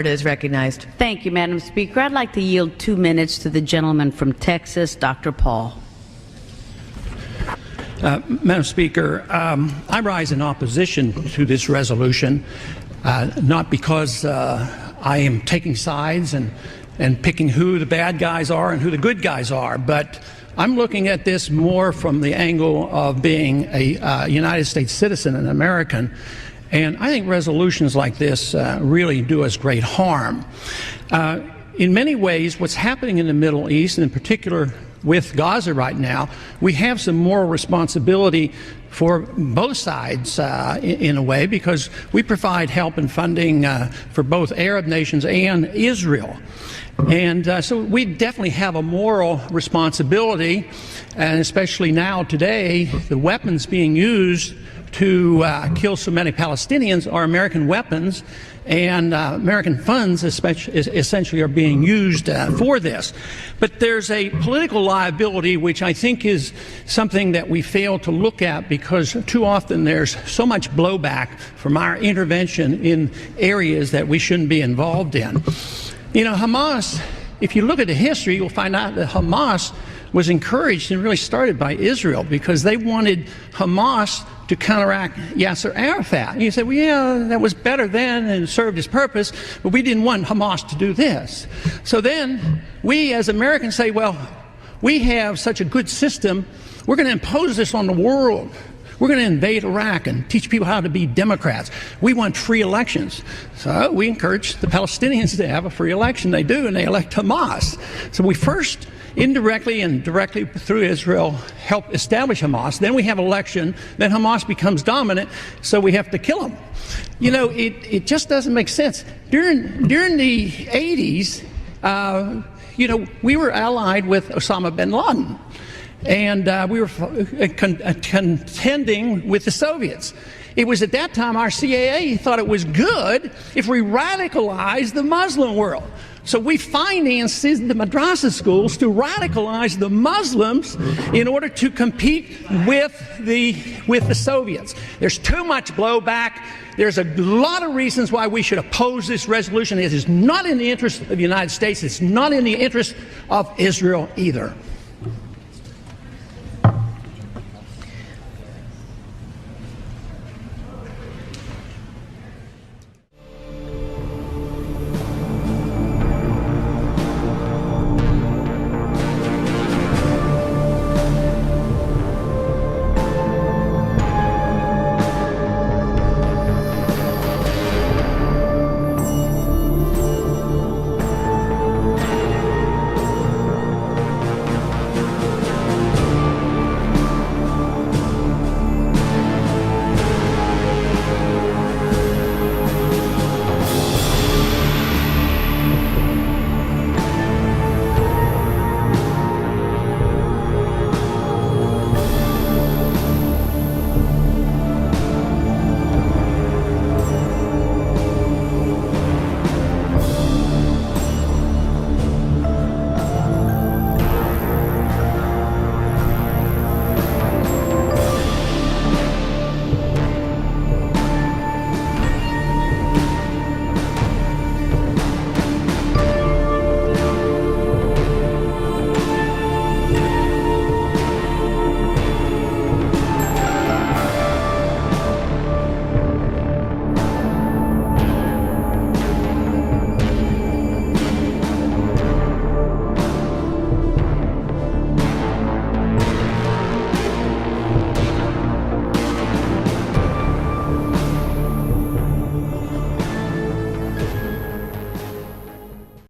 Is recognized. Thank you, Madam Speaker. I'd like to yield 2 minutes to the gentleman from Texas, Dr. Paul. Madam Speaker, I rise in opposition to this resolution, not because I am taking sides and picking who the bad guys are and who the good guys are, but I'm looking at this more from the angle of being a United States citizen, an American. And I think resolutions like this really do us great harm. In many ways, what's happening in the Middle East, and in particular with Gaza right now, we have some moral responsibility for both sides in a way, because we provide help and funding for both Arab nations and Israel. And so we definitely have a moral responsibility, and especially now today, the weapons being used to kill so many Palestinians are American weapons, and American funds essentially are being used for this. But there's a political liability which I think is something that we fail to look at, because too often there's so much blowback from our intervention in areas that we shouldn't be involved in. You know, Hamas, if you look at the history, you'll find out that Hamas was encouraged and really started by Israel, because they wanted Hamas to counteract Yasser Arafat. And you say, well, yeah, that was better then and served its purpose, but we didn't want Hamas to do this. So then we as Americans say, well, we have such a good system, we're going to impose this on the world. We're going to invade Iraq and teach people how to be Democrats. We want free elections. So we encourage the Palestinians to have a free election. They do, and they elect Hamas. So we first indirectly and directly through Israel help establish Hamas. Then we have election. Then Hamas becomes dominant, so we have to kill them. You know, it just doesn't make sense. During the 80s, you know, we were allied with Osama bin Laden. And we were contending with the Soviets. It was at that time our CIA thought it was good if we radicalized the Muslim world. So we financed the madrasa schools to radicalize the Muslims in order to compete with the Soviets. There's too much blowback. There's a lot of reasons why we should oppose this resolution. It is not in the interest of the United States. It's not in the interest of Israel either.